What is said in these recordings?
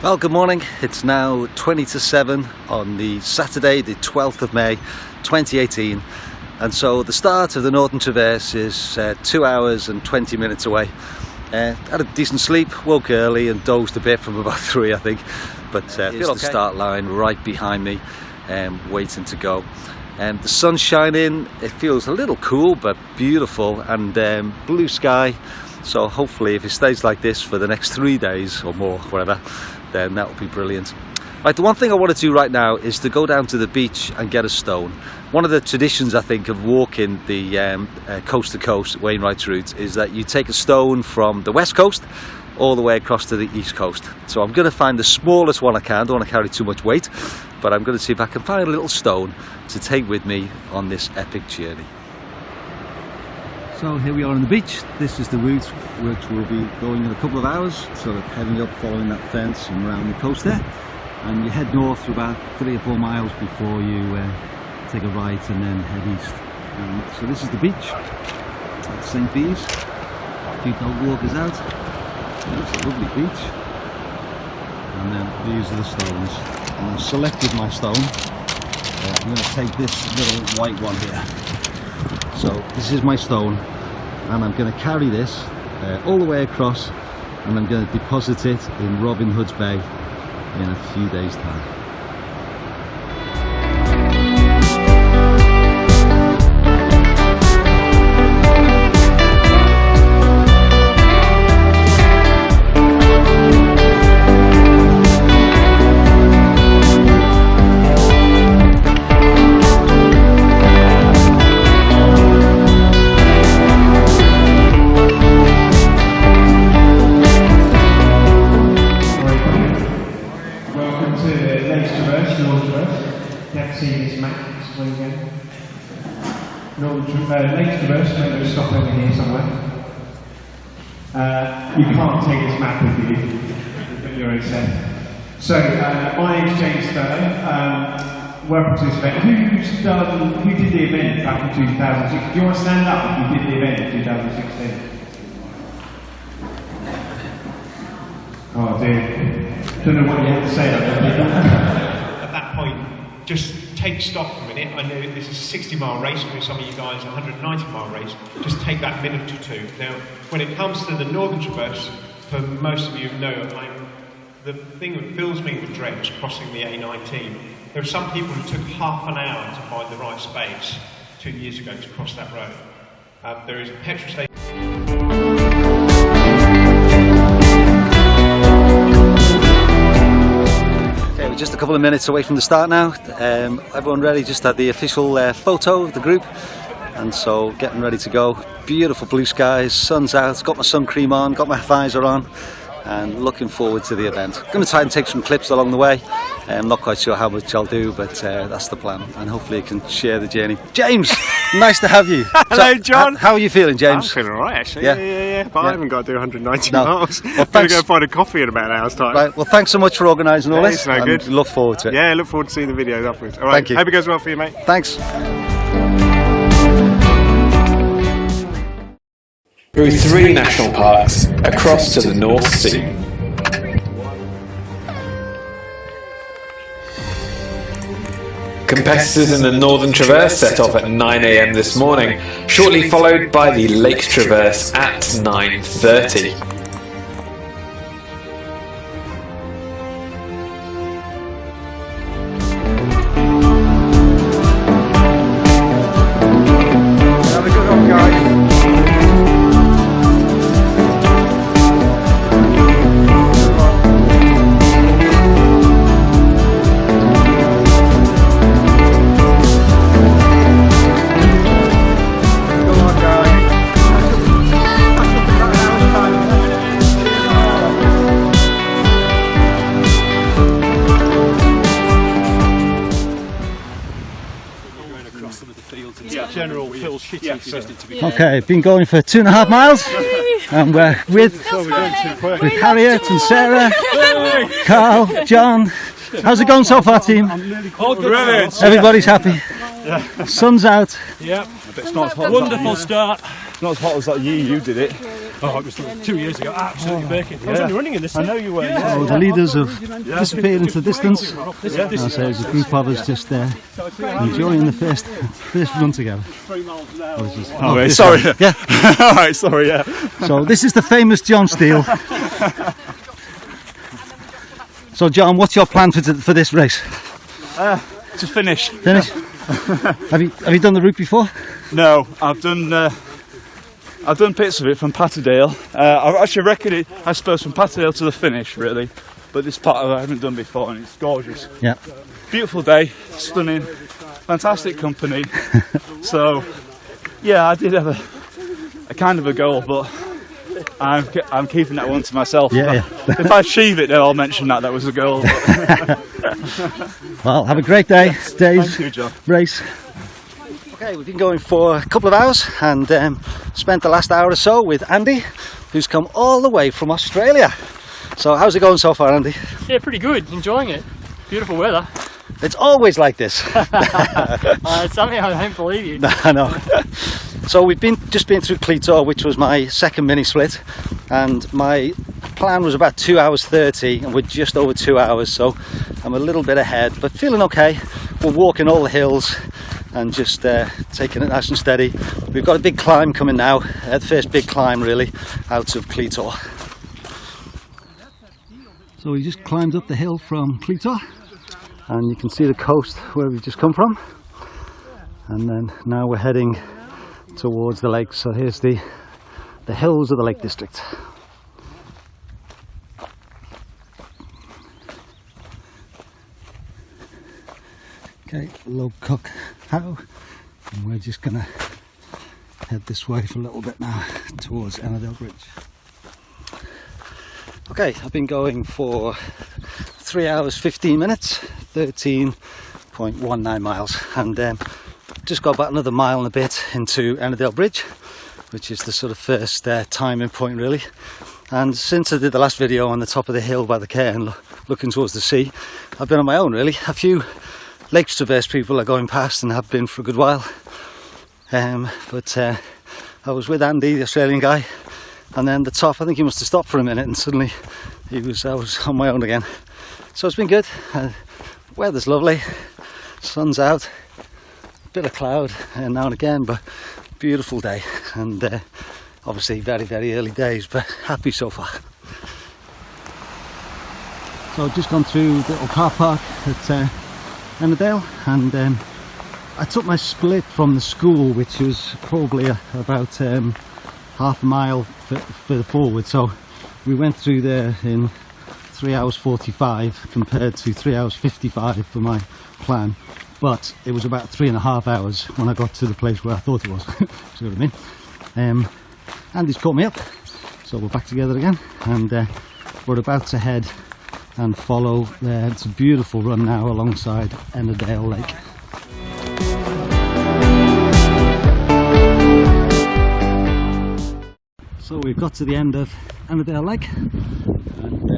Well, good morning. It's now 20 to 7 on the Saturday, the 12th of May 2018, and so the start of the Northern Traverse is 2 hours and 20 minutes away. Had a decent sleep, woke early and dozed a bit from about 3, I think, but here's the start line right behind me, waiting to go. The sun's shining, it feels a little cool but beautiful, and blue sky, so hopefully if it stays like this for the next 3 days or more, whatever, then that will be brilliant. Right, the one thing I want to do right now is to go down to the beach and get a stone. One of the traditions, I think, of walking the coast to coast Wainwright's route is that you take a stone from the west coast all the way across to the east coast. So I'm going to find the smallest one I can. Don't want to carry too much weight, but I'm going to see if I can find a little stone to take with me on this epic journey. So here we are on the beach. This is the route which we'll be going in a couple of hours, sort of heading up, following that fence and around the coast there. And you head north for about 3 or 4 miles before you take a right and then head east. So this is the beach at St. Bees. A few dog walkers out. It's a lovely beach. And then these are the stones. And I've selected my stone. I'm going to take this little white one here. So this is my stone, and I'm going to carry this all the way across, and I'm going to deposit it in Robin Hood's Bay in a few days' time. Lake Traverse, I'm going to stop over here somewhere. You can't take this map with you, but you're in set. So, my name's James Furlow. Welcome to this event. Who did the event back in 2016? Do you want to stand up if you did the event in 2016? Oh dear. Don't know what you have to say about that. At that point, just take stock for a minute. I know this is a 60-mile race, for some of you guys a 190-mile race. Just take that minute or two. Now, when it comes to the Northern Traverse, for most of you know, the thing that fills me with dread is crossing the A19. There are some people who took half an hour to find the right space 2 years ago to cross that road. There is a petrol station. Just a couple of minutes away from the start now. Everyone ready? Just had the official photo of the group, and so getting ready to go. Beautiful blue skies, sun's out, got my sun cream on, got my visor on, and looking forward to the event. Going to try and take some clips along the way. I'm not quite sure how much I'll do, but that's the plan, and hopefully you can share the journey. James, nice to have you. Hello, John. How are you feeling, James? I'm feeling alright, actually. Yeah. But I haven't got to do 190 No. miles. Well, I'm going to go find a coffee in about an hour's time. Right. Well, thanks so much for organising all this. It's no and good. Look forward to it. Yeah, look forward to seeing the videos afterwards. All right. Thank you. Hope it goes well for you, mate. Thanks. Through 3 national parks across to the North Sea. Competitors in the Northern Traverse set off at 9 AM this morning, shortly followed by the Lake Traverse at 9:30. Have a good one, guys. Okay, I've been going for 2.5 miles, and we're with Harriet and Sarah, Carl, John. How's it going so far, team? Brilliant. Everybody's happy. Sun's out. Yep. Wonderful start. not as hot as like you did it. Oh, it was 2 years ago, absolutely baking. I was only running in this I thing. know you were. So the leaders have disappeared into the distance. And so there's a group of us just there enjoying the first run together. Oh, wait, sorry. Yeah. All right, sorry. Yeah. So this is the famous John Steele. So John, what's your plan for this race? To finish. Finish? Have you done the route before? No, I've done bits of it from Patterdale. I actually reckon it, I suppose, from Patterdale to the finish, really. But this part I haven't done before, and it's gorgeous. Yeah. Beautiful day, stunning, fantastic company. So, yeah, I did have a kind of a goal, but I'm keeping that one to myself. Yeah. If I achieve it, then I'll mention that was a goal. Well, have a great day. Thank you, John. Race. Okay, we've been going for a couple of hours and spent the last hour or so with Andy, who's come all the way from Australia. So how's it going so far, Andy? Yeah, pretty good. Enjoying it. Beautiful weather. It's always like this. Somehow I don't believe you. I know. So we've just been through Cleator, which was my second mini split, and my plan was about 2 hours 30, and we're just over 2 hours, so I'm a little bit ahead, but feeling okay. We're walking all the hills and just taking it nice and steady. We've got a big climb coming now, the first big climb really out of Cleator. So we just climbed up the hill from Cleator, and you can see the coast where we've just come from, and then now we're heading towards the lake. So here's the hills of the Lake District. Okay, Low Cook How, and we're just gonna head this way for a little bit now towards Ennerdale Bridge. Okay, I've been going for 3 hours 15 minutes, 13.19 miles, and just got about another mile and a bit into Ennerdale Bridge, which is the sort of first timing point really. And since I did the last video on the top of the hill by the cairn looking towards the sea, I've been on my own really. A few Lakes Traverse people are going past and have been for a good while, but I was with Andy, the Australian guy, and then the top, I think he must have stopped for a minute, and suddenly I was on my own again. So it's been good. Weather's lovely, sun's out, a bit of cloud now and again, but beautiful day, and obviously very, very early days, but happy so far. So I've just gone through the little car park at Ennerdale, and I took my split from the school, which was probably about half a mile further forward, so we went through there in 3 hours 45 compared to 3 hours 55 for my plan, but it was about 3.5 hours when I got to the place where I thought it was. See what I mean? Andy's caught me up, so we're back together again, and we're about to head and follow there. It's a beautiful run now alongside Ennerdale Lake. So we've got to the end of Ennerdale Lake, and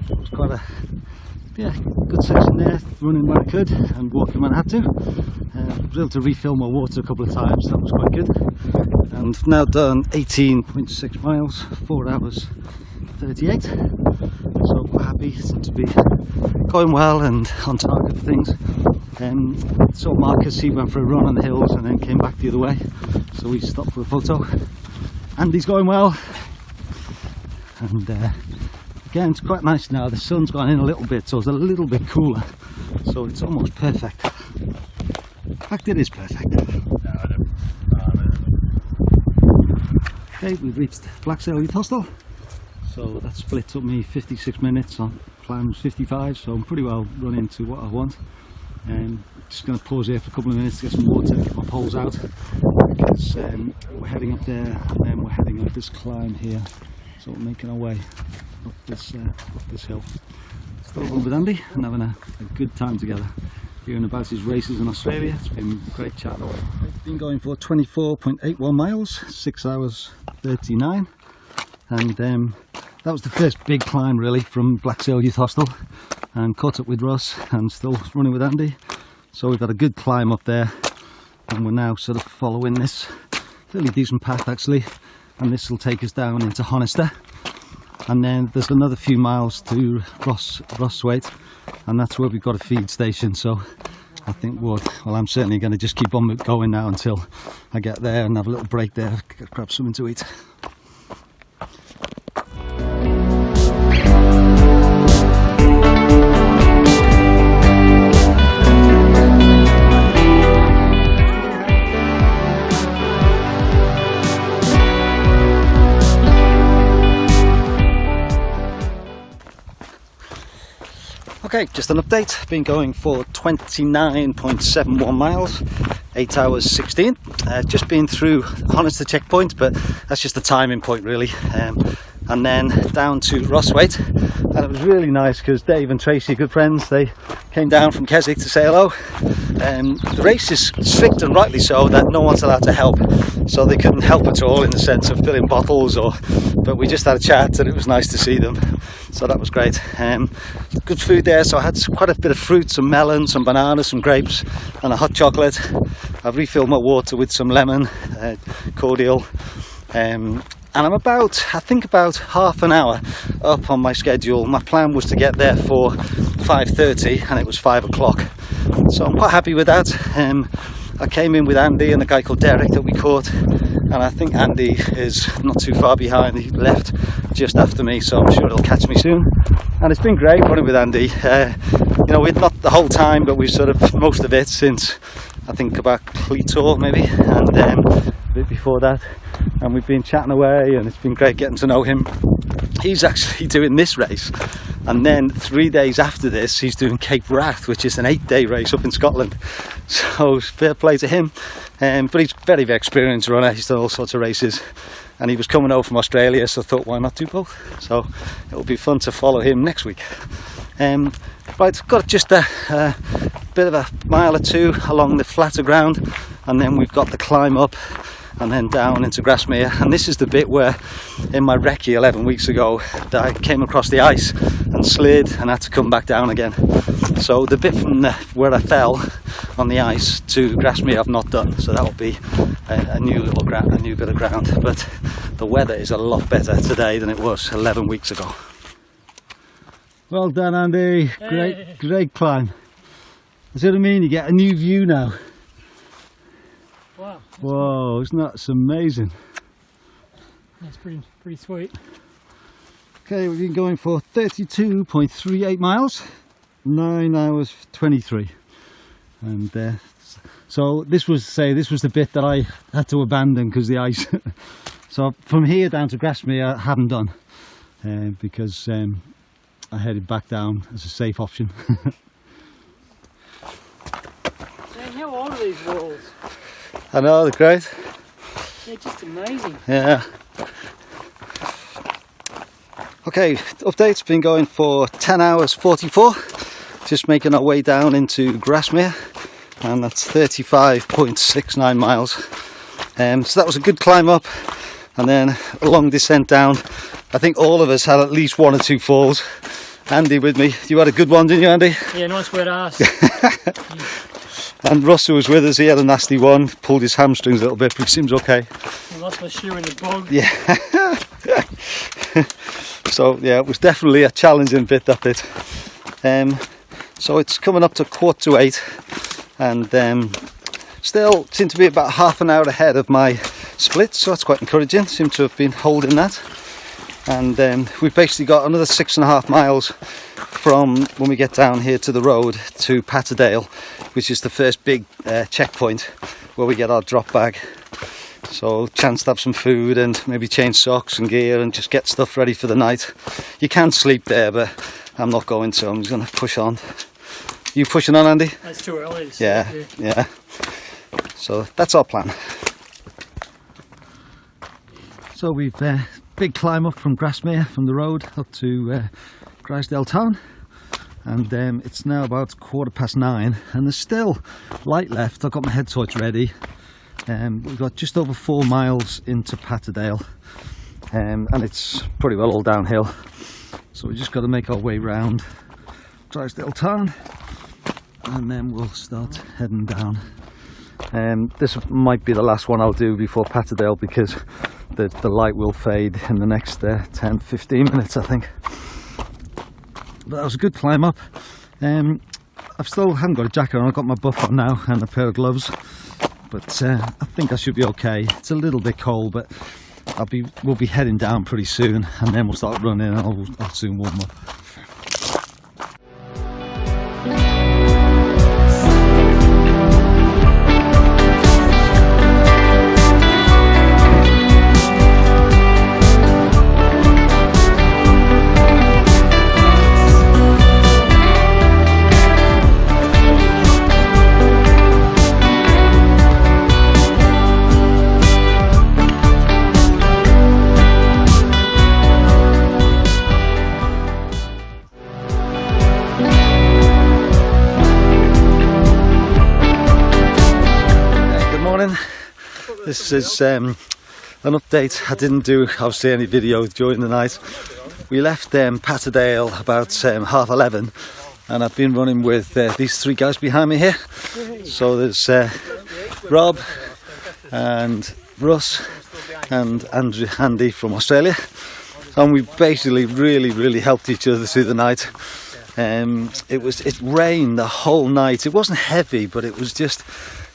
it was quite a good section there, running when I could and walking when I had to. I was able to refill my water a couple of times, that was quite good. And I've now done 18.6 miles, 4 hours 38, so quite happy, seems to be going well and on target for things. So Marcus, he went for a run on the hills and then came back the other way, so we stopped for a photo. Andy's going well, and again it's quite nice now, the sun's gone in a little bit, so it's a little bit cooler, so it's almost perfect. In fact, it is perfect. Okay, we've reached Blacksail Youth Hostel, so that split took me 56 minutes, on plan was 55, so I'm pretty well run into what I want. Just going to pause here for a couple of minutes to get some water, get my poles out, because we're heading up there and then we're heading up this climb here, so we're making our way up this hill. Still on with Andy and having a good time together, hearing about his races in Australia. It's been great chatting away. I've been going for 24.81 miles, 6 hours 39, and that was the first big climb really from Blacksail Youth Hostel, and caught up with Russ and still running with Andy. So we've had a good climb up there, and we're now sort of following this fairly decent path actually, and this will take us down into Kynaston, and then there's another few miles to Rosswaite, and that's where we've got a feed station. So I think I'm certainly going to just keep on going now until I get there and have a little break there, grab something to eat. Okay, just an update. Been going for 29.71 miles, 8 hours 16. Just been through Kynaston checkpoint, but that's just the timing point really. And then down to Rosswaite, and it was really nice because Dave and Tracy, good friends, they came down from Keswick to say hello. The race is strict, and rightly so, that no one's allowed to help, so they couldn't help at all in the sense of filling bottles, but we just had a chat and it was nice to see them, so that was great. Good food there, so I had quite a bit of fruit, some melons, some bananas, some grapes and a hot chocolate. I've refilled my water with some lemon cordial, and I'm about half an hour up on my schedule. My plan was to get there for 5:30 and it was 5 o'clock, so I'm quite happy with that. I came in with Andy and a guy called Derek that we caught, and I think Andy is not too far behind. He left just after me, so I'm sure he'll catch me soon. And it's been great running with Andy. We're not the whole time, but we've sort of most of it since I think about Cleator maybe, and a bit before that, and we've been chatting away and it's been great getting to know him. He's actually doing this race, and then 3 days after this he's doing Cape Wrath, which is an 8-day race up in Scotland, so fair play to him. But he's very, very experienced runner. He's done all sorts of races, and he was coming over from Australia, so I thought why not do both. So it'll be fun to follow him next week. Right, got just a bit of a mile or two along the flatter ground, and then we've got the climb up and then down into Grasmere. And this is the bit where in my recce 11 weeks ago that I came across the ice and slid and had to come back down again. So the bit from where I fell on the ice to Grasmere I've not done, so that will be a new bit of ground. But the weather is a lot better today than it was 11 weeks ago. Well done, Andy. Hey. Great climb. That's what I mean, you get a new view now. Wow. Whoa, isn't that amazing? That's pretty sweet. Okay, we've been going for 32.38 miles, 9 hours 23. And so this was the bit that I had to abandon because the ice. So from here down to Grasmere I haven't done, because I headed back down as a safe option. Man, how old are these walls? I know, they're great. They're just amazing. Yeah. Okay, update's been going for 10 hours 44. Just making our way down into Grasmere, and that's 35.69 miles. So that was a good climb up, and then a long descent down. I think all of us had at least 1 or 2 falls. Andy with me. You had a good one, didn't you, Andy? Yeah, nice wet ass. And Russell was with us. He had a nasty one, pulled his hamstrings a little bit, but he seems okay. I lost my shoe in the bog. Yeah. So yeah, it was definitely a challenging bit, that bit. So it's coming up to 7:45, and still seem to be about half an hour ahead of my split, so that's quite encouraging. Seem to have been holding that. And we've basically got another 6.5 miles from when we get down here to the road to Patterdale, which is the first big checkpoint where we get our drop bag. So chance to have some food and maybe change socks and gear and just get stuff ready for the night. You can sleep there, but I'm not going to. I'm just going to push on. You pushing on, Andy? That's too early to sleep, Yeah. So that's our plan. So we've big climb up from Grasmere, from the road up to Grisdale town, and it's now about 9:15, and there's still light left. I've got my head torch ready. We've got just over 4 miles into Patterdale, and it's pretty well all downhill, so we just got to make our way round Grisdale town, and then we'll start heading down. This might be the last one I'll do before Patterdale because the light will fade in the next 10-15 minutes, I think. But that was a good climb up. I still haven't got a jacket on. I've got my buff on now and a pair of gloves, but I think I should be okay. It's a little bit cold, but we'll be heading down pretty soon, and then we'll start running and I'll soon warm up. This is an update. I didn't do obviously any video during the night. We left Patterdale about 11:30, and I've been running with these three guys behind me here. So there's Rob and Russ and Andy from Australia, and we basically really helped each other through the night. It rained the whole night. It wasn't heavy, but it was just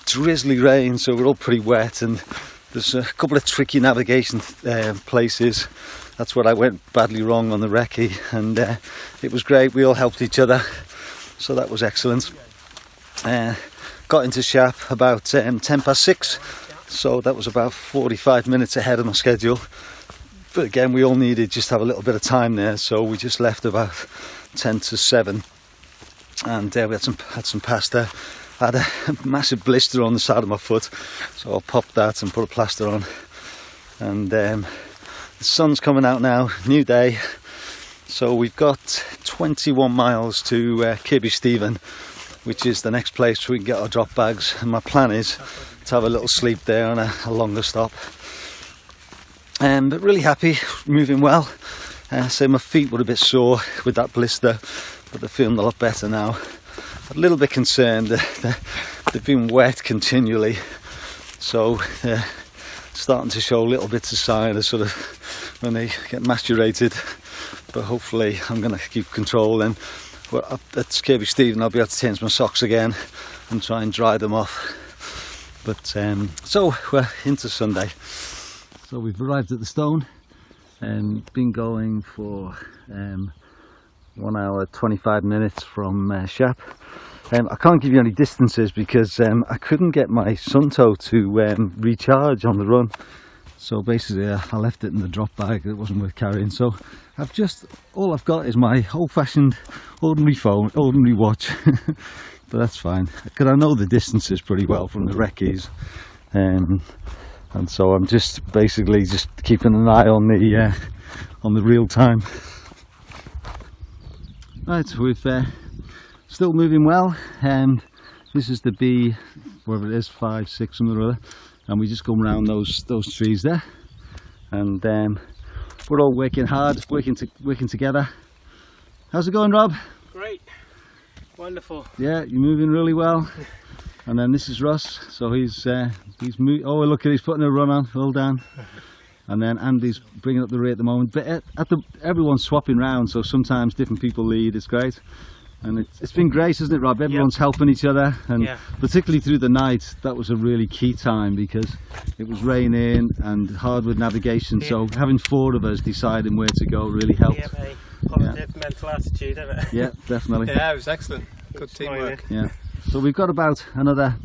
drizzly rain, so we're all pretty wet, and there's a couple of tricky navigation places. That's where I went badly wrong on the recce, and it was great. We all helped each other, so that was excellent. Got into Shap about 6:10, so that was about 45 minutes ahead of my schedule. But again, we all needed just to have a little bit of time there, so we just left about 7:10, and we had some pasta. I had a massive blister on the side of my foot, so I popped that and put a plaster on. And the sun's coming out now, new day. So we've got 21 miles to Kynaston, which is the next place we can get our drop bags. And my plan is to have a little sleep there on a longer stop. But really happy, moving well. So my feet were a bit sore with that blister, but they're feeling a lot better now. A little bit concerned that they've been wet continually, so they're starting to show little bits of sign of sort of when they get macerated, but hopefully I'm going to keep control. And at Kynaston I'll be able to change my socks again and try and dry them off. But so we're into Sunday, so we've arrived at the Stone and been going for 1 hour 25 minutes from Shap. I can't give you any distances because I couldn't get my Suntoe to recharge on the run, so basically I left it in the drop bag. It wasn't worth carrying, so all I've got is my old-fashioned ordinary phone, ordinary watch. But that's fine because I know the distances pretty well from the recce's, and so I'm just basically just keeping an eye on the real time. Right, so we've still moving well, and this is the B, wherever it is, 5, 6, something or other, and we just go around those trees there, and we're all working hard, working together. How's it going, Rob? Great, wonderful. Yeah, you're moving really well. And then this is Russ, so he's oh look, he's putting a run on, hold down. And then Andy's bringing up the rate at the moment, but everyone's swapping round, so sometimes different people lead. It's great, and it's been great, isn't it, Rob? Everyone's helping each other, and particularly through the night, that was a really key time because it was raining and hard with navigation, so having 4 of us deciding where to go really helped. Positive mental attitude, isn't it? Yeah, definitely. Yeah, it was excellent. Good teamwork. Yeah, so we've got about another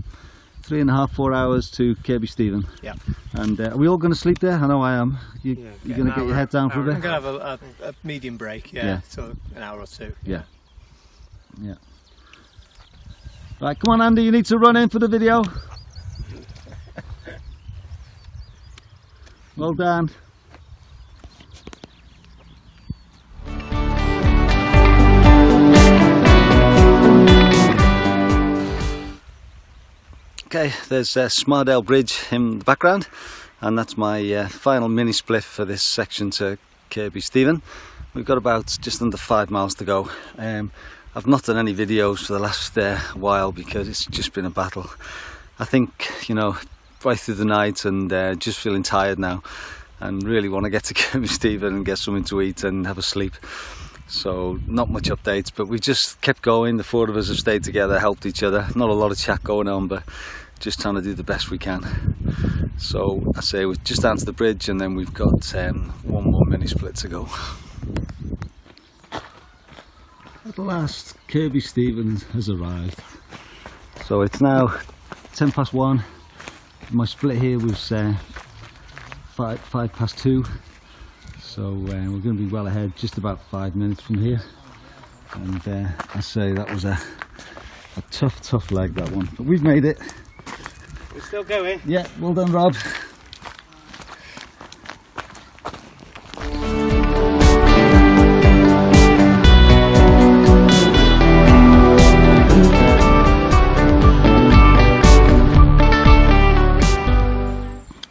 3.5-4 hours to Kynaston. Yeah. And are we all going to sleep there? I know I am. You're going to get your head down for a bit? I'm going to have a medium break, so an hour or two. Yeah. Right, come on Andy, you need to run in for the video. Well done. Okay, there's Smardale Bridge in the background, and that's my final mini split for this section to Kynaston. We've got about just under 5 miles to go. I've not done any videos for the last while because it's just been a battle. I think, you know, right through the night and just feeling tired now and really want to get to Kynaston and get something to eat and have a sleep. So not much updates, but we just kept going. The four of us have stayed together, helped each other. Not a lot of chat going on, but just trying to do the best we can. So I say we're just down to the bridge and then we've got one more mini split to go. At last, Kynaston has arrived. So it's now 1:10. My split here was 2:05. So we're going to be well ahead, just about 5 minutes from here. And I say that was a tough leg, that one. But we've made it. We're still going. Yeah, well done, Rob.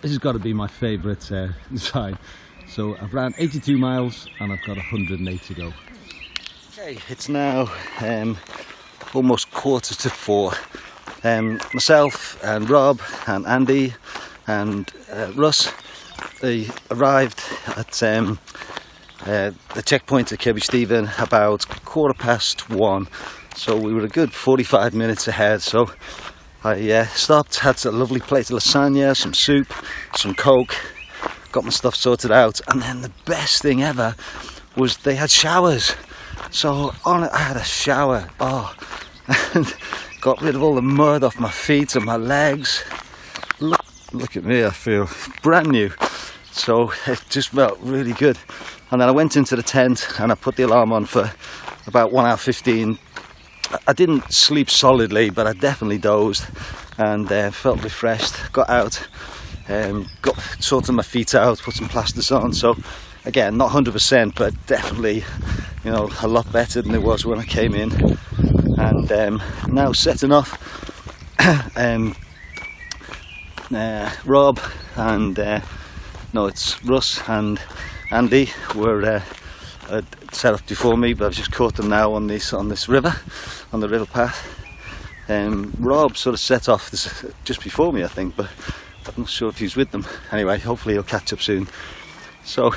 This has got to be my favourite side. So I've ran 82 miles and I've got 108 to go. Okay, it's now almost 4:45. Myself and Rob and Andy and Russ, they arrived at the checkpoint at Kynaston about 1:15. So we were a good 45 minutes ahead. So I stopped, had a lovely plate of lasagna, some soup, some Coke, got my stuff sorted out, and then the best thing ever was they had showers. So on it I had a shower, and got rid of all the mud off my feet and my legs. Look at me, I feel brand new. So it just felt really good. And then I went into the tent and I put the alarm on for about 1:15. I didn't sleep solidly, but I definitely dozed and felt refreshed. Got out, got sorted my feet out, put some plasters on. So again, not 100%, but definitely, you know, a lot better than it was when I came in. And now setting off, Rob and no, it's Russ and Andy were set off before me, but I've just caught them now on this river, on the river path. Rob sort of set off just before me, I think, but I'm not sure if he's with them. Anyway, hopefully he'll catch up soon. So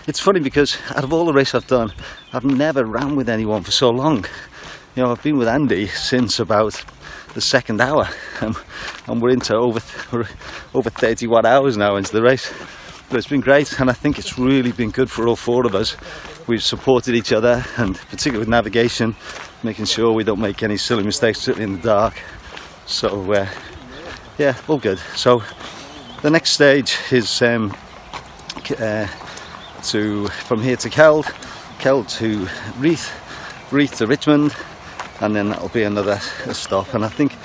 it's funny because out of all the races I've done, I've never ran with anyone for so long. You know, I've been with Andy since about the second hour, and we're over 31 hours now into the race. But it's been great, and I think it's really been good for all four of us. We've supported each other, and particularly with navigation, making sure we don't make any silly mistakes, certainly in the dark. So yeah, all good. So the next stage is from here to Keld to Reeth to Richmond, and then that'll be another stop. And I think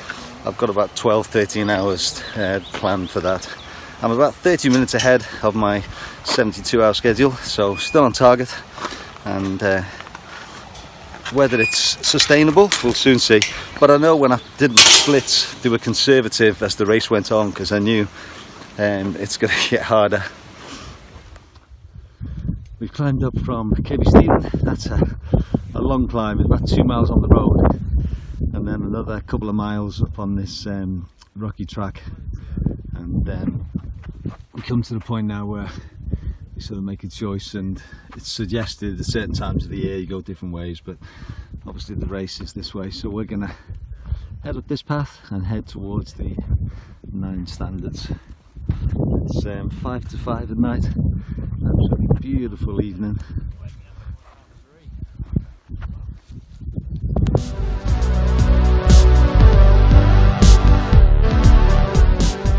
I've got about 12-13 hours planned for that. I'm about 30 minutes ahead of my 72-hour schedule, so still on target. And whether it's sustainable, we'll soon see. But I know when I did my splits, they were conservative as the race went on, because I knew it's going to get harder. We've climbed up from Kynaston. That's a long climb, it's about 2 miles on the road, and then another couple of miles up on this rocky track. And we come to the point now where you sort of make a choice, and it's suggested at certain times of the year you go different ways, but obviously the race is this way, so we're gonna head up this path and head towards the 9 standards. It's 5 to 5 at night. Absolutely beautiful evening.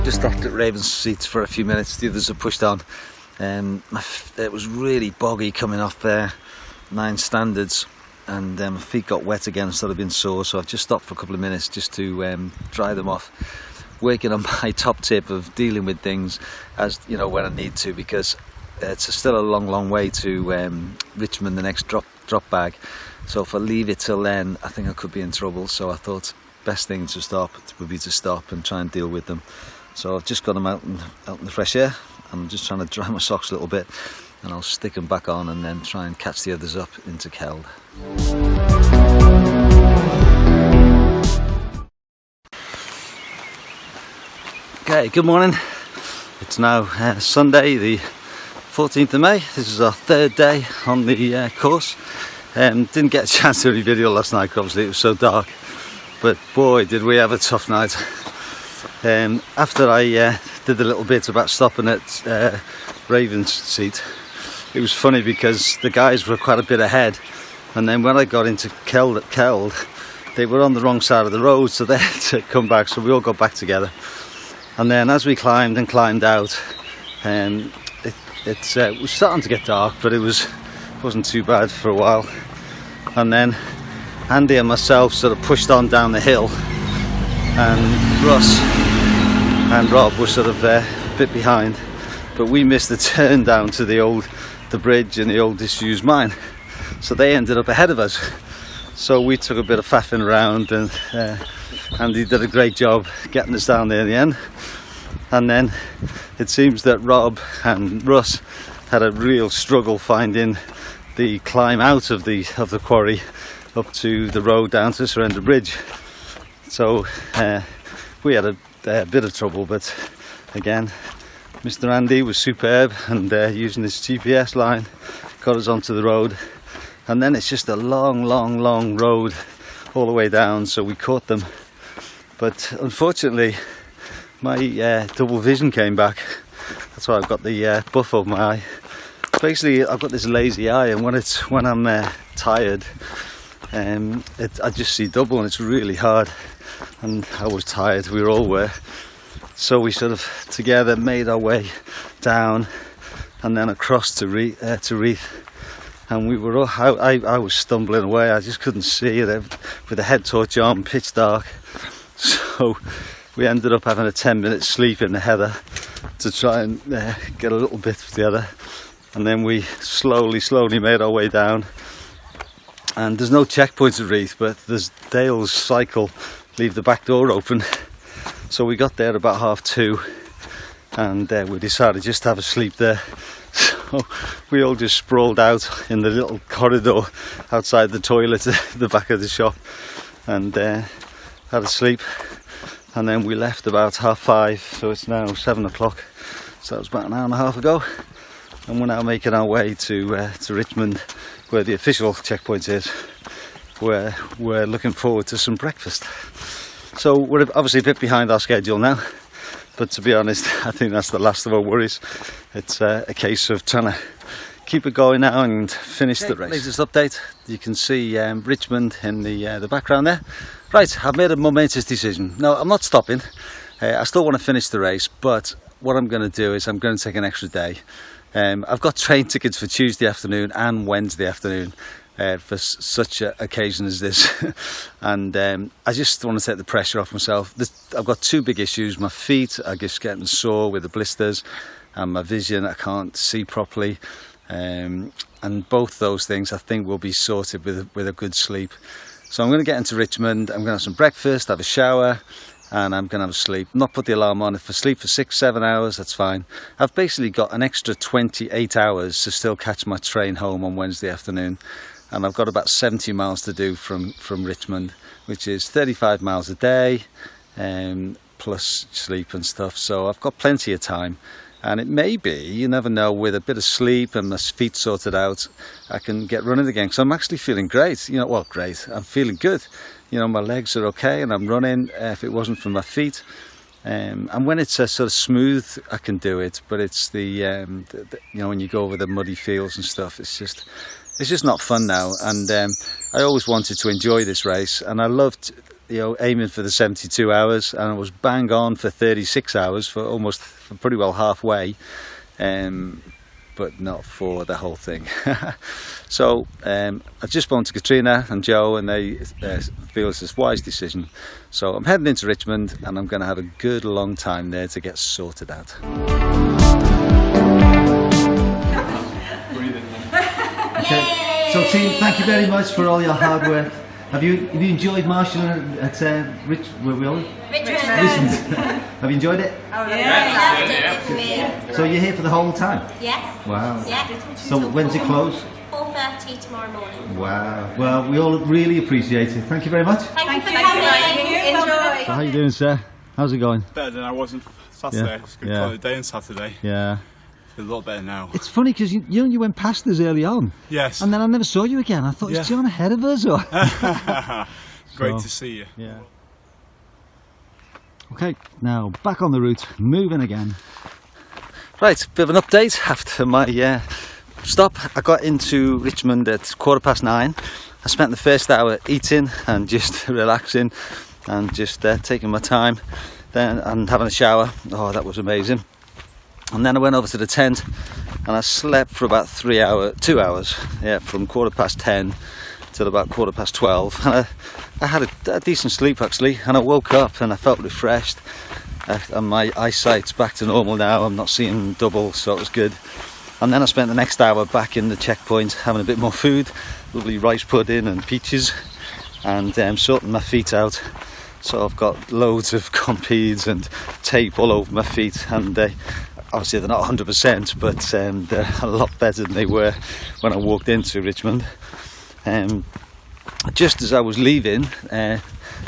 Just stopped at Raven's seats for a few minutes. The others have pushed on. It was really boggy coming off there, 9 standards, and my feet got wet again and started being sore, so I've just stopped for a couple of minutes just to dry them off. Working on my top tip of dealing with things, as you know, when I need to, because it's still a long way to Richmond, the next drop bag. So if I leave it till then, I think I could be in trouble. So I thought best thing to stop would be to stop and try and deal with them. So I've just got them out in the fresh air. I'm just trying to dry my socks a little bit, and I'll stick them back on and then try and catch the others up into Keld. Hey, good morning. It's now Sunday the 14th of May. This is our third day on the course. Didn't get a chance to do any video last night, obviously it was so dark, but boy did we have a tough night. After I did the little bit about stopping at Raven's Seat, it was funny because the guys were quite a bit ahead, and then when I got into Keld, they were on the wrong side of the road, so they had to come back, so we all got back together. And then as we climbed and climbed out, it was starting to get dark, but it wasn't too bad for a while. And then Andy and myself sort of pushed on down the hill, and Russ and Rob were sort of a bit behind, but we missed the turn down to the bridge in the old disused mine, so they ended up ahead of us. So we took a bit of faffing around, and Andy did a great job getting us down there in the end. And then it seems that Rob and Russ had a real struggle finding the climb out of the quarry up to the road down to Surrender Bridge. So we had a bit of trouble, but again, Mr. Andy was superb, and using his GPS line got us onto the road. And then it's just a long road all the way down, so we caught them. But unfortunately, my double vision came back. That's why I've got the buff over my eye. Basically, I've got this lazy eye, and when I'm tired, I just see double, and it's really hard. And I was tired, we all were. So we sort of together made our way down, and then across to Reeth. And we were all, I was stumbling away, I just couldn't see it with the head torch on, pitch dark. So we ended up having a 10-minute sleep in the heather to try and get a little bit together. And then we slowly made our way down. And there's no checkpoints at Reeth, but there's Dale's cycle, leave the back door open. So we got there about 2:30, and we decided just to have a sleep there. So we all just sprawled out in the little corridor outside the toilet at the back of the shop, and had a sleep. And then we left about 5:30, so it's now 7 o'clock. So that was about an hour and a half ago, and we're now making our way to Richmond, where the official checkpoint is, where we're looking forward to some breakfast. So we're obviously a bit behind our schedule now, but to be honest, I think that's the last of our worries. It's a case of trying to keep it going now and finish the race. Latest update, you can see Richmond in the background there. Right, I've made a momentous decision. No, I'm not stopping. I still want to finish the race, but what I'm going to do is I'm going to take an extra day. I've got train tickets for Tuesday afternoon and Wednesday afternoon for such an occasion as this. And I just want to take the pressure off myself. I've got two big issues. My feet are just getting sore with the blisters, and my vision, I can't see properly. And both those things I think will be sorted with a good sleep. So I'm going to get into Richmond, I'm going to have some breakfast, have a shower, and I'm going to have a sleep. Not put the alarm on. If I sleep for 6-7 hours, that's fine. I've basically got an extra 28 hours to still catch my train home on Wednesday afternoon. And I've got about 70 miles to do from Richmond, which is 35 miles a day, plus sleep and stuff. So I've got plenty of time. And it may be, you never know, with a bit of sleep and my feet sorted out, I can get running again. So I'm actually feeling great. Well, great. I'm feeling good. My legs are okay, and I'm running. If it wasn't for my feet, and when it's sort of smooth, I can do it. But it's the when you go over the muddy fields and stuff, it's just not fun now. And I always wanted to enjoy this race, and I loved aiming for the 72 hours, and I was bang on for 36 hours for pretty well halfway, but not for the whole thing. So I just spoke to Katrina and Joe, and they feel it's a wise decision. So I'm heading into Richmond, and I'm going to have a good long time there to get sorted out. Okay. So team, thank you very much for all your hard work. Have you enjoyed marshalling at where were we? Richmond. Have you enjoyed it? Oh, yeah. So you're here for the whole time? Yes. Wow. Yeah. So when's it close? 4:30 tomorrow morning. Wow. Well, we all really appreciate it. Thank you very much. Thank you for coming. Enjoy. So how you doing, sir? How's it going? Better than I was on Saturday. Yeah. It's a good Yeah. quality day on Saturday. Yeah. Feel a lot better now. It's funny because you went past us early on. Yes. And then I never saw you again. I thought, is John ahead of us? Or? Great to see you. Yeah. Okay, now back on the route, moving again. Right, bit of an update after my stop. I got into Richmond at 9:15. I spent the first hour eating and just relaxing and just taking my time then and having a shower. Oh, that was amazing. And then I went over to the tent and I slept for about 2 hours, from 10:15 till about 12:15. And I had a decent sleep actually, and I woke up and I felt refreshed. And my eyesight's back to normal now. I'm not seeing double, so it was good. And then I spent the next hour back in the checkpoint having a bit more food, lovely rice pudding and peaches, and sorting my feet out. So I've got loads of compedes and tape all over my feet, and obviously they're not 100%, but they're a lot better than they were when I walked into Richmond. Just as I was leaving,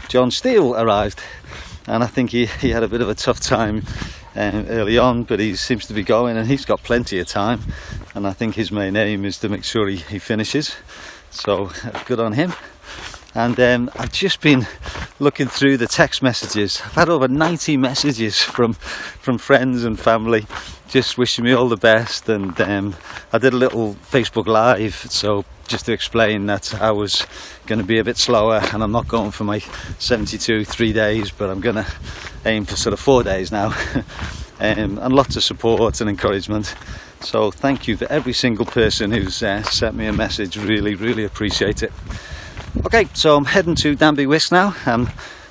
John Steele arrived, and I think he had a bit of a tough time early on, but he seems to be going, and he's got plenty of time, and I think his main aim is to make sure he finishes, so good on him. And I've just been looking through the text messages. I've had over 90 messages from friends and family just wishing me all the best, and I did a little Facebook Live, so just to explain that I was going to be a bit slower, and I'm not going for my 72 3 days, but I'm going to aim for sort of 4 days now. And lots of support and encouragement, so thank you for every single person who's sent me a message. Really appreciate it. Okay, so I'm heading to Danby Wisk now. I'm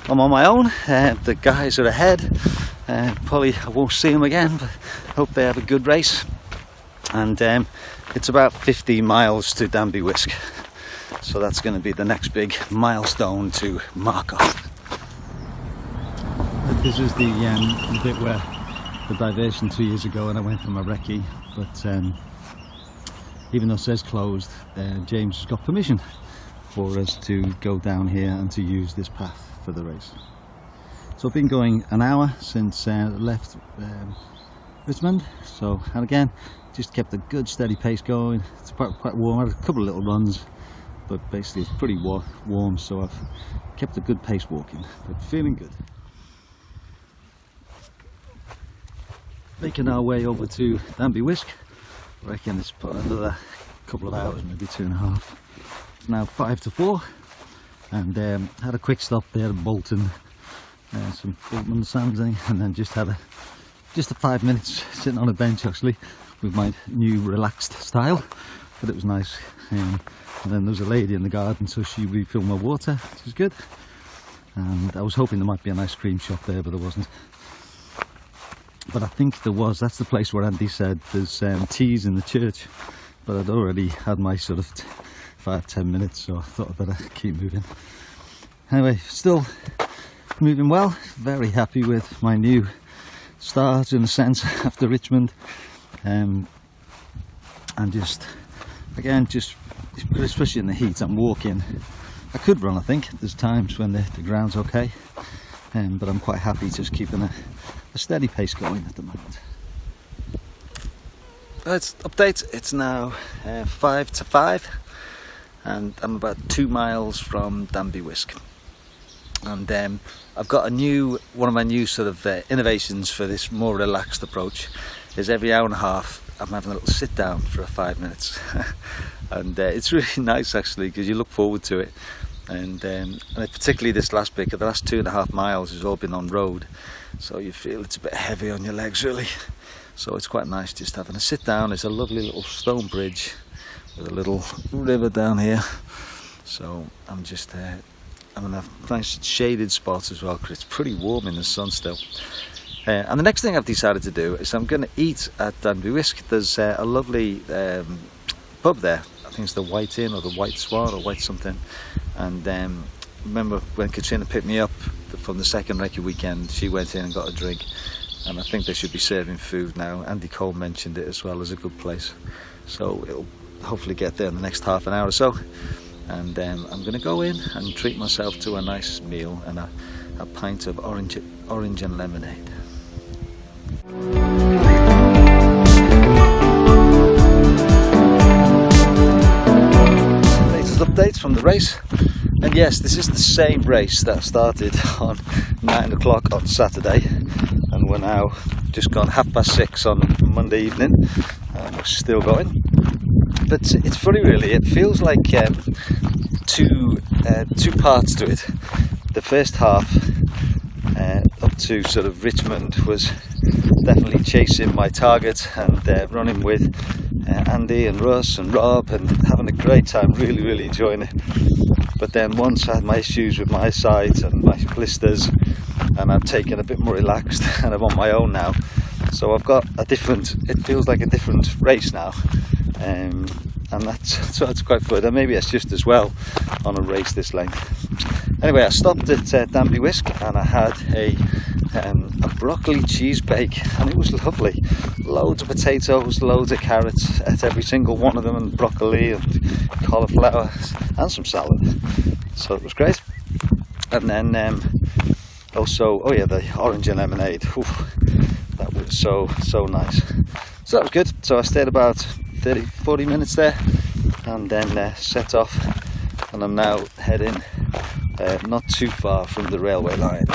on my own. The guys are ahead. Probably I won't see them again, but hope they have a good race. And it's about 50 miles to Danby Wisk, so that's going to be the next big milestone to mark off. This is the bit where the diversion 2 years ago, and I went from a recce, but even though it says closed, James has got permission for us to go down here and to use this path for the race. So I've been going an hour since I left Richmond, so, and again just kept a good steady pace going. It's quite warm. I had a couple of little runs, but basically it's pretty warm, so I've kept a good pace walking, but feeling good. Making our way over to Danby Wisk. I reckon it's put another couple of hours, maybe 2.5. It's now 4:05, and had a quick stop there at Bolton, some Bolton Sandsing, and then just had a 5 minutes sitting on a bench actually with my new relaxed style, but it was nice. And then there was a lady in the garden, so she refilled my water, which was good. And I was hoping there might be an ice cream shop there, but there wasn't. But I think there was. That's the place where Andy said there's teas in the church, but I'd already had my sort of 5-10 minutes, so I thought I'd better keep moving. Anyway, still moving well. Very happy with my new start in a sense after Richmond, and just again, especially in the heat, I'm walking. I could run, I think. There's times when the ground's okay, but I'm quite happy just keeping a steady pace going at the moment. Let's update. It's now 4:55, and I'm about 2 miles from Danby Wisk. And I've got one of my new sort of innovations for this more relaxed approach is every hour and a half I'm having a little sit down for 5 minutes. And it's really nice actually, because you look forward to it. And particularly this last bit, the last 2.5 miles has all been on road, so you feel it's a bit heavy on your legs really. So it's quite nice just having a sit down. There's a lovely little stone bridge with a little river down here, so I'm just I'm in a nice shaded spot as well, because it's pretty warm in the sun still. And the next thing I've decided to do is I'm going to eat at Danby Wisk. There's a lovely pub there. I think it's the White Inn or the White Swan or White something. And remember when Katrina picked me up from the second recce weekend, she went in and got a drink, and I think they should be serving food now. Andy Cole mentioned it as well as a good place, so it'll hopefully get there in the next half an hour or so. And I'm going to go in and treat myself to a nice meal and a pint of orange and lemonade. Latest updates from the race, and yes, this is the same race that started on 9 o'clock on Saturday, and we're now just gone 6:30 on Monday evening, and we're still going. But it's funny really, it feels like two parts to it. The first half up to sort of Richmond was definitely chasing my target and running with Andy and Russ and Rob and having a great time, really enjoying it. But then once I had my issues with my sides and my blisters, and I've taken a bit more relaxed and I'm on my own now, so I've got a different, it feels like a different race now, and that's quite fun, and maybe it's just as well on a race this length. Anyway, I stopped at Danby Whisk and I had a broccoli cheese bake, and it was lovely. Loads of potatoes, loads of carrots at every single one of them, and broccoli and cauliflower and some salad, so it was great. And then also, oh yeah, the orange and lemonade. Oof, that was so nice. So that was good. So I stayed about 30-40 minutes there, and then set off, and I'm now heading not too far from the railway line.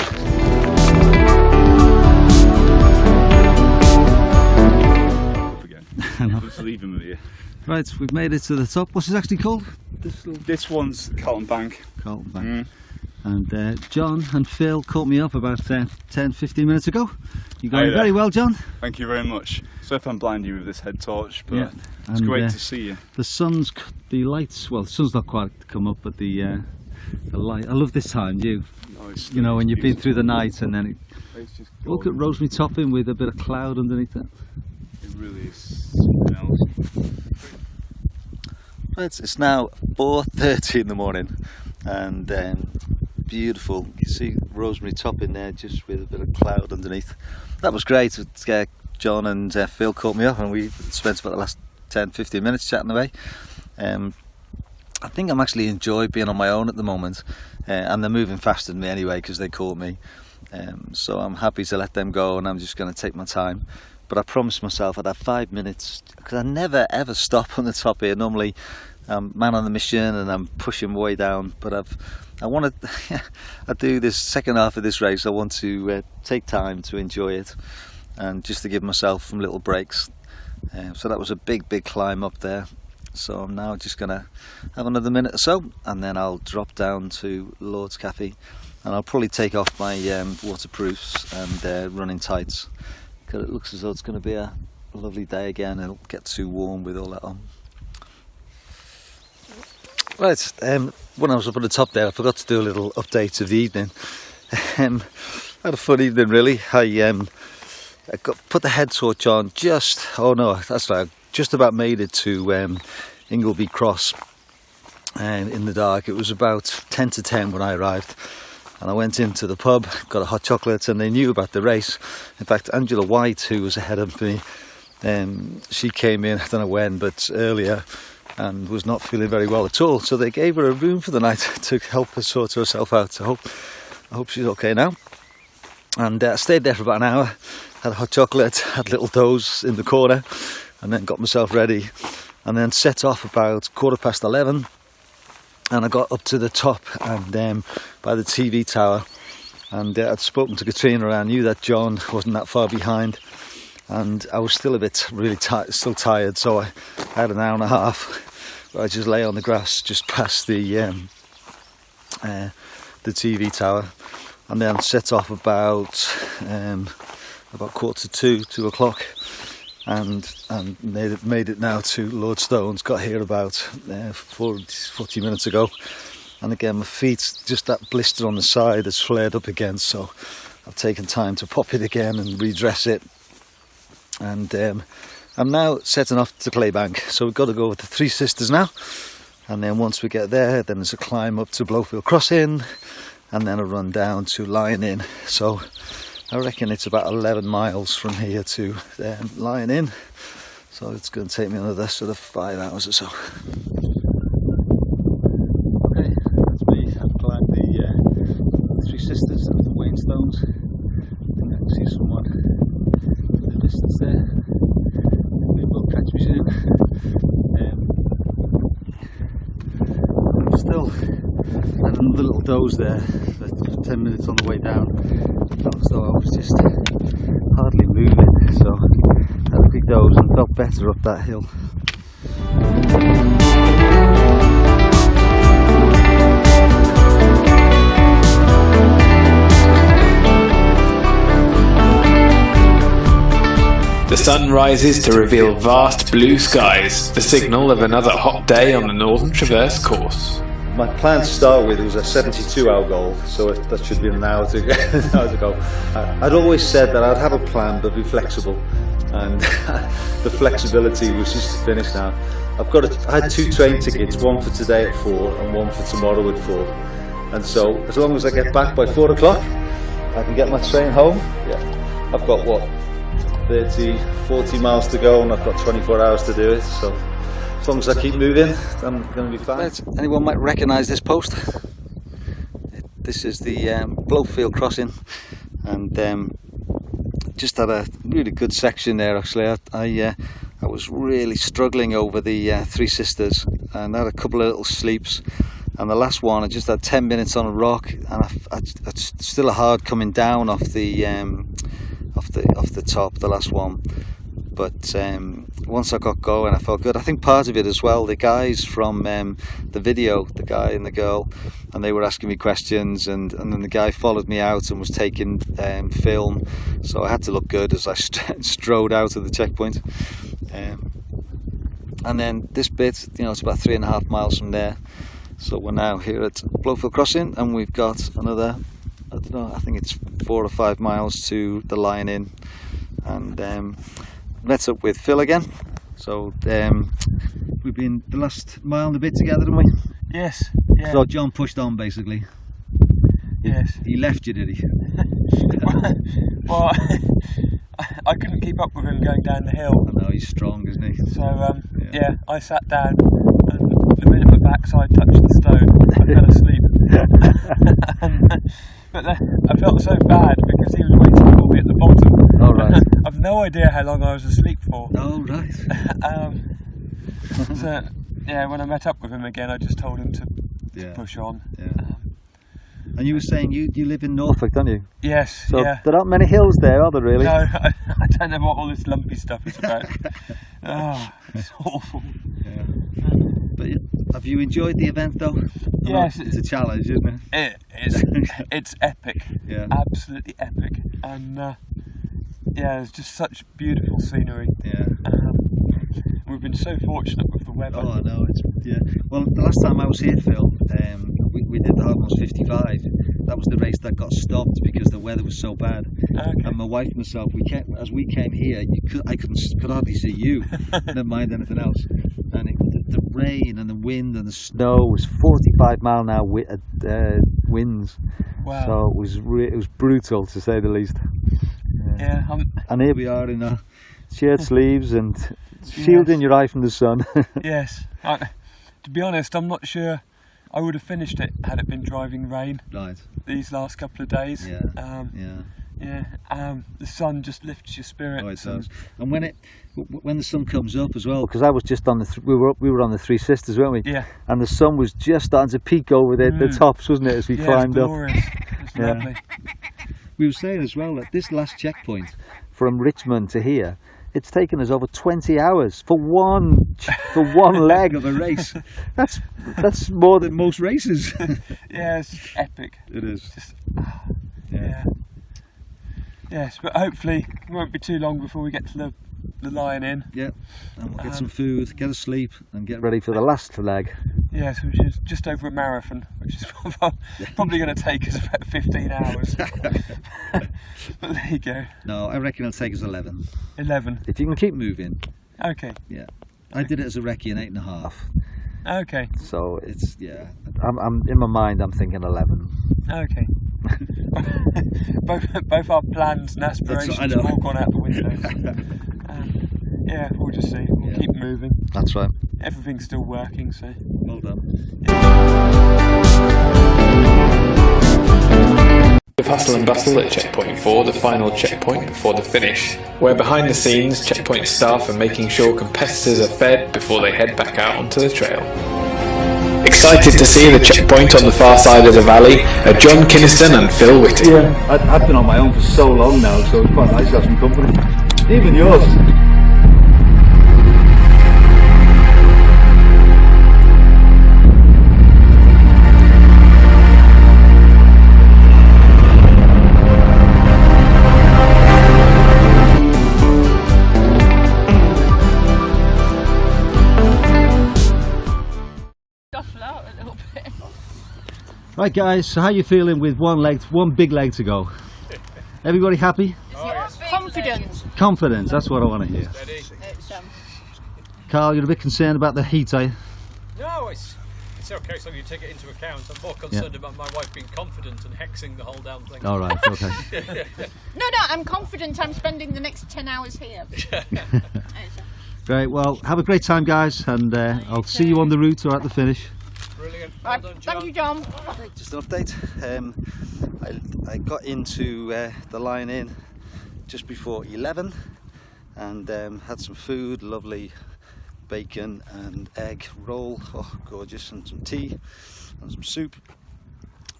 Just leave him here. Right, we've made it to the top. What's it actually called? This one's Carlton Bank. Carlton Bank. And John and Phil caught me up about 10-15 minutes ago. You're going very well, John. Thank you very much. So if I'm blinding you with this head torch, but yeah. it's great to see you. The lights, well, the sun's not quite come up, but the light, I love this time, you know, when you've been through the night and then look at Rosemary Topping with a bit of cloud underneath it. It really is something else. Right, it's now 4:30 in the morning, and beautiful. You see Rosemary Topping there just with a bit of cloud underneath. That was great. John and Phil caught me up, and we spent about the last 10-15 minutes chatting away. I think I'm actually enjoying being on my own at the moment, and they're moving faster than me anyway because they caught me, so I'm happy to let them go, and I'm just going to take my time. But I promised myself I'd have 5 minutes, because I never ever stop on the top here. Normally I'm man on the mission and I'm pushing my way down, but I want to I do this second half of this race, I want to take time to enjoy it and just to give myself some little breaks. So that was a big climb up there, so I'm now just gonna have another minute or so, and then I'll drop down to Lord's Cafe, and I'll probably take off my waterproofs and running tights, because it looks as though it's going to be a lovely day again. It'll get too warm with all that on. Right, when I was up at the top there, I forgot to do a little update of the evening. I had a fun evening really. I put the head torch on just about made it to Ingleby Cross in the dark. It was about 10 to 10 when I arrived, and I went into the pub, got a hot chocolate, and they knew about the race. In fact, Angela White, who was ahead of me, she came in, I don't know when, but earlier, and was not feeling very well at all, so they gave her a room for the night to help her sort herself out. So I hope she's okay now. And I stayed there for about an hour, had a hot chocolate, had a little doze in the corner, and then got myself ready, and then set off about 11:15, and I got up to the top and by the TV tower, and I'd spoken to Katrina, and I knew that John wasn't that far behind, and I was still a bit still tired, so I had an hour and a half where I just lay on the grass just past the TV tower, and then set off about 2 o'clock, and made it now to Lord Stone's. Got here about 40 minutes ago, and again my feet, just that blister on the side has flared up again, so I've taken time to pop it again and redress it, and I'm now setting off to Claybank. So we've got to go with the Three Sisters now, and then once we get there, then there's a climb up to Blowfield Crossing, and then a run down to Lion Inn. So I reckon it's about 11 miles from here to Lion Inn, so it's going to take me another sort of 5 hours or so. Okay, that's me. I've climbed the Three Sisters. Kynastons. I can see someone in the distance there. They will catch me soon. I'm still had another little doze there for 10 minutes on the way down. Felt as though I was just hardly moving, so had a quick doze and felt better up that hill. The sun rises to reveal vast blue skies, the signal of another hot day on the Northern Traverse course. My plan to start with was a 72-hour goal, so that should be an hour to go. I'd always said that I'd have a plan but be flexible, and the flexibility was just to finish now. I had 2 train tickets, one for today at 4 and one for tomorrow at 4, and so as long as I get back by 4 o'clock, I can get my train home. Yeah, I've got what, 30, 40 miles to go, and I've got 24 hours to do it, so as long as I keep moving, I'm going to be fine. Anyone might recognise this post. This is the Blowfield crossing, and just had a really good section there actually. I was really struggling over the Three Sisters, and I had a couple of little sleeps, and the last one I just had 10 minutes on a rock, and it's still hard coming down off the top, the last one, but once I got going I felt good. I think part of it as well, the guys from the video, the guy and the girl, and they were asking me questions, and then the guy followed me out and was taking film, so I had to look good as I strode out of the checkpoint. And then this bit, you know, it's about 3.5 miles from there, so we're now here at Blowfield crossing, and we've got another, I don't know, I think it's 4 or 5 miles to the Lion Inn, and met up with Phil again. So we've been the last mile and a bit together, haven't we? Yes. Yeah. So John pushed on basically. Yes. He left you, did he? Well, I couldn't keep up with him going down the hill. I know, he's strong, isn't he? So yeah, I sat down, and the minute my backside touched the stone, I fell asleep. But I felt so bad because he was waiting for me at the bottom. Oh, right. I've no idea how long I was asleep for. Oh, right. So yeah, when I met up with him again, I just told him to push on. Yeah. And you were saying you live in Norfolk, don't you? Yes. So yeah. there aren't many hills there, are there really? No, I don't know what all this lumpy stuff is about. Oh, it's awful. Yeah. But have you enjoyed the event though? Yes, it's a challenge, isn't it? It's epic. Yeah. Absolutely epic, and yeah, it's just such beautiful scenery. Yeah. We've been so fortunate with the weather. Oh, I know. Well, the last time I was here, Phil, we did the Hardmost 55. That was the race that got stopped because the weather was so bad. Okay. And my wife and myself, as we came here, I could hardly see you. Never mind anything else. And the rain and the wind and the snow was 45 mile an hour winds. Wow. So it was brutal, to say the least. Yeah. And here we are in our shirt sleeves and shielding your eye from the sun. Yes. To be honest, I'm not sure I would have finished it had it been driving rain. Right. These last couple of days. Yeah. Yeah. The sun just lifts your spirits. Oh, it does. And when the sun comes up as well, because I was just on we were on the Three Sisters, weren't we? Yeah. And the sun was just starting to peak over the tops, wasn't it, as we climbed up? It's lovely. We were saying as well that this last checkpoint from Richmond to here, it's taken us over 20 hours for one leg of a race. That's more than most races. Yeah, it's epic. It is. Just, yeah. Yes, but hopefully it won't be too long before we get to the Lion Inn. Yeah, and we'll get some food, get a sleep, and get ready for the last leg. Yes, which is just over a marathon, which is probably going to take us about 15 hours. But there you go. No, I reckon it'll take us 11. 11. If you can keep moving. Okay. Yeah, I did it as a recce in 8.5. Okay. So it's I'm in my mind. I'm thinking 11. Okay. both our plans and aspirations have all gone out the window. Yeah, we'll just see. We'll keep moving. That's right. Everything's still working, so. Well done. With hustle and bustle at checkpoint 4, the final checkpoint before the finish, where behind the scenes checkpoint staff are making sure competitors are fed before they head back out onto the trail. Excited to see the checkpoint on the far side of the valley are John Kynaston and Phil Whitty. Yeah, I've been on my own for so long now, so it's quite nice to have some company. Even yours. Right guys, so how you feeling with one big leg to go? Everybody happy? Confidence. Confidence, that's what I want to hear. Carl, you're a bit concerned about the heat, are you? No, it's okay, so you take it into account. I'm more concerned about my wife being confident and hexing the whole damn thing. All right, okay. No, I'm confident I'm spending the next 10 hours here. Great, well, have a great time guys, and I'll see you on the route or at the finish. Brilliant. Right, well done, thank you, John. Just an update. I got into the line in just before 11 and had some food, lovely bacon and egg roll, oh gorgeous, and some tea and some soup,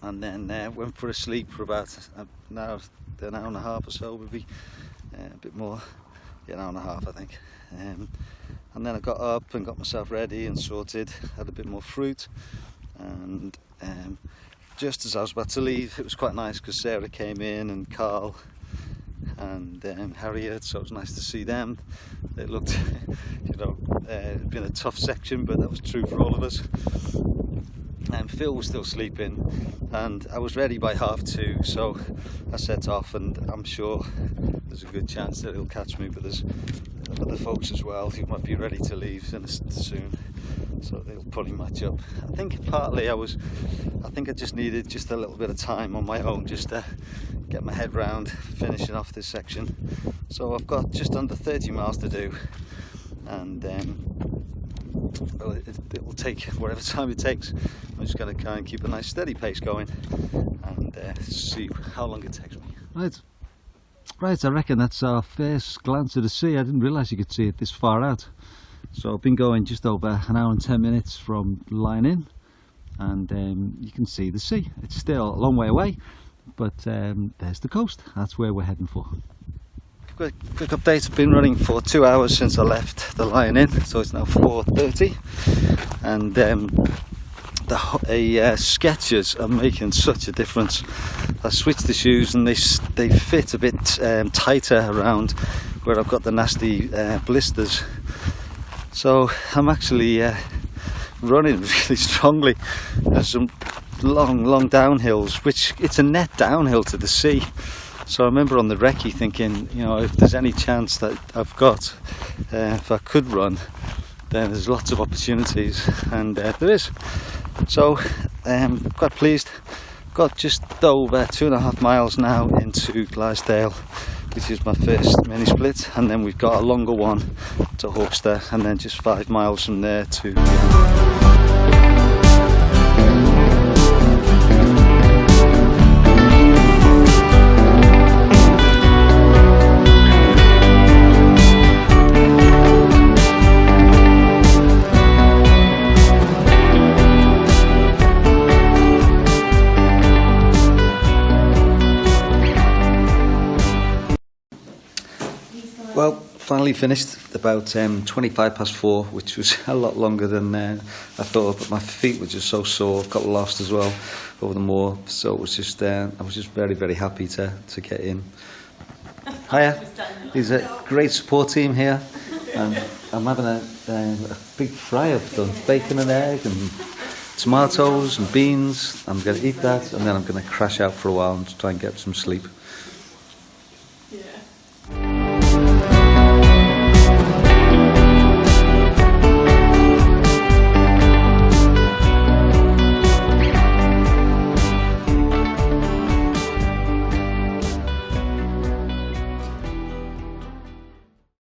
and then went for a sleep for about an hour and a half or so, maybe a bit more, an hour and a half I think. And then I got up and got myself ready and sorted, had a bit more fruit, and just as I was about to leave, it was quite nice because Sarah came in and Carl and Harriet, so it was nice to see them. It looked, it'd been a tough section, but that was true for all of us. And Phil was still sleeping, and I was ready by 2:30, so I set off, and I'm sure there's a good chance that he'll catch me, but there's other folks as well who might be ready to leave soon, so they'll probably match up. I think partly I just needed just a little bit of time on my own just to get my head round finishing off this section. So I've got just under 30 miles to do, and it will take whatever time it takes. I'm just going to kind of keep a nice steady pace going and see how long it takes me. Right, I reckon that's our first glance at the sea. I didn't realise you could see it this far out. So I've been going just over an hour and 10 minutes from line in, and you can see the sea. It's still a long way away, but there's the coast. That's where we're heading for. Quick update, I've been running for 2 hours since I left the line in, so it's now 4:30, and the Skechers are making such a difference. I switched the shoes and they fit a bit tighter around where I've got the nasty blisters, so I'm actually running really strongly. There's some long downhills, which it's a net downhill to the sea. So I remember on the recce thinking, if there's any chance that I've got, if I could run, then there's lots of opportunities, and there is. So quite pleased. Got just over 2.5 miles now into Glasdale, which is my first mini split, and then we've got a longer one to Hawkster, and then just 5 miles from there to Well, finally finished about 4:25, which was a lot longer than I thought, but my feet were just so sore. Got lost as well over the moor, so it was just I was just very happy to get in. Hiya, there's a great support team here, and I'm having a big fry. I've done bacon and egg and tomatoes and beans. I'm going to eat that, and then I'm going to crash out for a while and try and get some sleep.